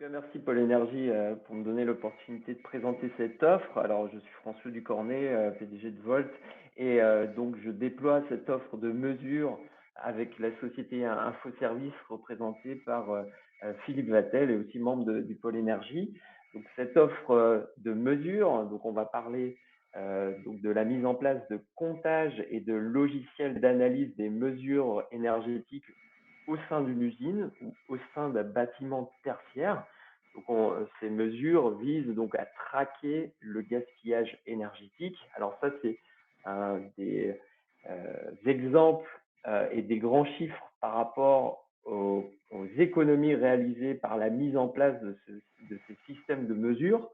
Tout cas, merci Pôle Énergie pour me donner l'opportunité de présenter cette offre. Alors, je suis François Ducornet, PDG de Volt, et donc je déploie cette offre de mesure avec la société Infoservice représentée par Philippe Vattel et aussi membre du Pôle Énergie. Donc, cette offre de mesure, donc on va parler donc de la mise en place de comptage et de logiciels d'analyse des mesures énergétiques au sein d'une usine ou au sein d'un bâtiment tertiaire. Donc ces mesures visent donc à traquer le gaspillage énergétique. Alors ça, c'est des exemples et des grands chiffres par rapport aux économies réalisées par la mise en place de ces systèmes de mesure.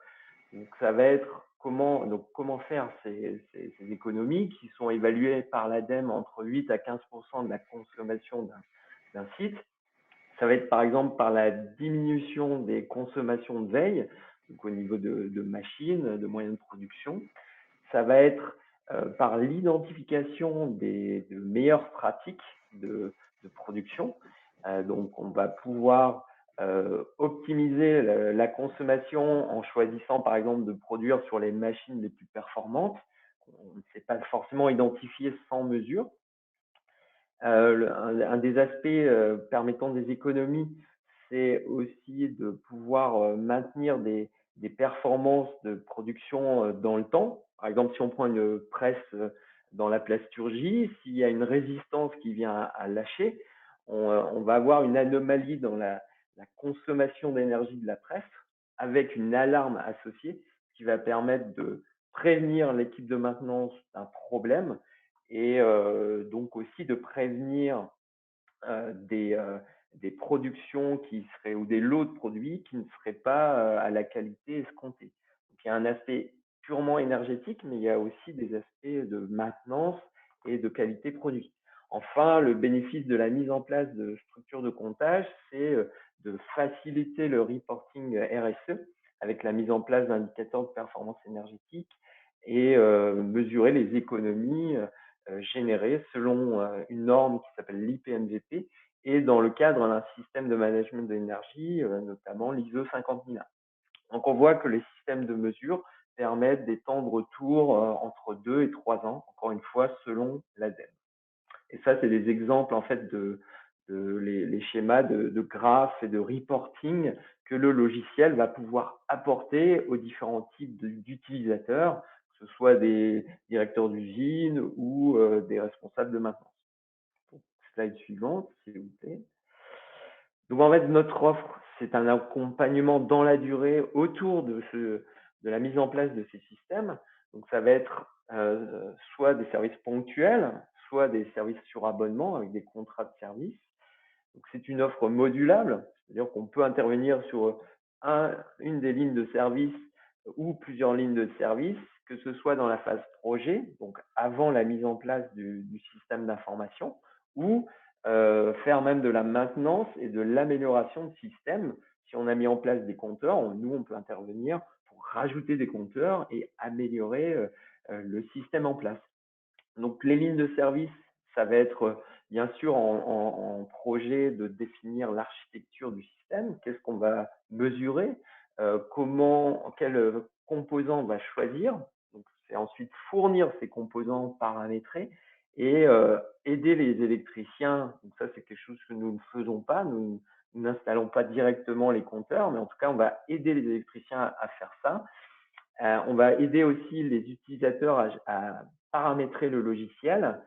Donc ça va être comment faire ces économies qui sont évaluées par l'ADEME entre 8 à 15% de la consommation d'un site. Ça va être par exemple par la diminution des consommations de veille, donc au niveau de machines, de moyens de production. Ça va être par l'identification de meilleures pratiques de production. Donc, on va pouvoir optimiser la consommation en choisissant par exemple de produire sur les machines les plus performantes. On ne sait pas forcément identifier sans mesure. Un des aspects permettant des économies, c'est aussi de pouvoir maintenir des performances de production dans le temps. Par exemple, si on prend une presse dans la plasturgie, s'il y a une résistance qui vient à lâcher, on va avoir une anomalie dans la consommation d'énergie de la presse avec une alarme associée qui va permettre de prévenir l'équipe de maintenance d'un problème et donc aussi de prévenir euh, des, euh, des productions qui seraient ou des lots de produits qui ne seraient pas à la qualité escomptée. Donc, il y a un aspect purement énergétique, mais il y a aussi des aspects de maintenance et de qualité produit. Enfin, le bénéfice de la mise en place de structures de comptage, c'est de faciliter le reporting RSE avec la mise en place d'indicateurs de performance énergétique et mesurer les économies générées selon une norme qui s'appelle l'IPMVP et dans le cadre d'un système de management de l'énergie, notamment l'ISO 50001. Donc on voit que les systèmes de mesure permettent des temps de retour entre 2 et 3 ans, encore une fois, selon l'ADEME. Et ça, c'est des exemples en fait les schémas de graphes et de reporting que le logiciel va pouvoir apporter aux différents types d'utilisateurs, que ce soit des directeurs d'usine ou des responsables de maintenance. Donc, slide suivante, s'il vous plaît. Donc en fait, notre offre, c'est un accompagnement dans la durée autour de la mise en place de ces systèmes. Donc ça va être soit des services ponctuels, soit des services sur abonnement avec des contrats de service. Donc c'est une offre modulable, c'est-à-dire qu'on peut intervenir sur une des lignes de service ou plusieurs lignes de service, que ce soit dans la phase projet, donc avant la mise en place du système d'information, ou faire même de la maintenance et de l'amélioration de système. Si on a mis en place des compteurs, nous, on peut intervenir pour rajouter des compteurs et améliorer le système en place. Donc, les lignes de service, ça va être bien sûr en projet de définir l'architecture du système, qu'est-ce qu'on va mesurer, quels composants on va choisir. Donc, c'est ensuite fournir ces composants paramétrés et aider les électriciens. Donc, ça, c'est quelque chose que nous ne faisons pas. Nous n'installons pas directement les compteurs, mais en tout cas, on va aider les électriciens à faire ça. On va aider aussi les utilisateurs à paramétrer le logiciel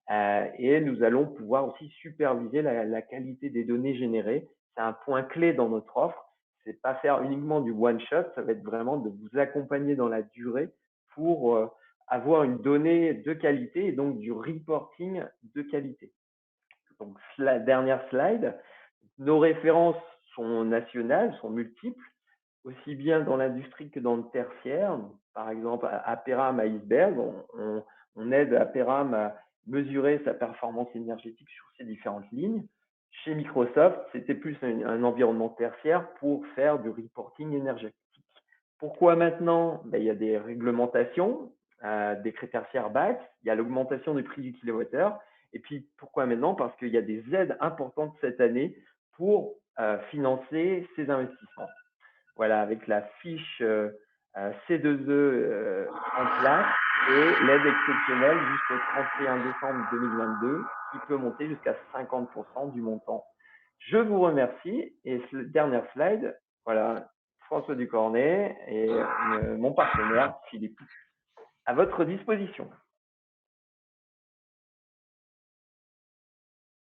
et nous allons pouvoir aussi superviser la qualité des données générées. C'est un point clé dans notre offre. C'est pas faire uniquement du one shot, ça va être vraiment de vous accompagner dans la durée pour avoir une donnée de qualité et donc du reporting de qualité. Donc, la dernière slide. Nos références sont nationales, sont multiples, aussi bien dans l'industrie que dans le tertiaire. Par exemple, à Aperam à Iceberg, on aide Aperam à mesurer sa performance énergétique sur ces différentes lignes. Chez Microsoft, c'était plus un environnement tertiaire pour faire du reporting énergétique. Pourquoi maintenant? Il y a des réglementations, décret tertiaire BAC, il y a l'augmentation du prix du kilowattheure. Et puis, pourquoi maintenant? Parce qu'il y a des aides importantes cette année pour financer ces investissements. voilà, avec la fiche C2E en place et l'aide exceptionnelle jusqu'au 31 décembre 2022 qui peut monter jusqu'à 50% du montant. Je vous remercie et dernière slide, voilà, François Ducornet et mon partenaire Philippe à votre disposition.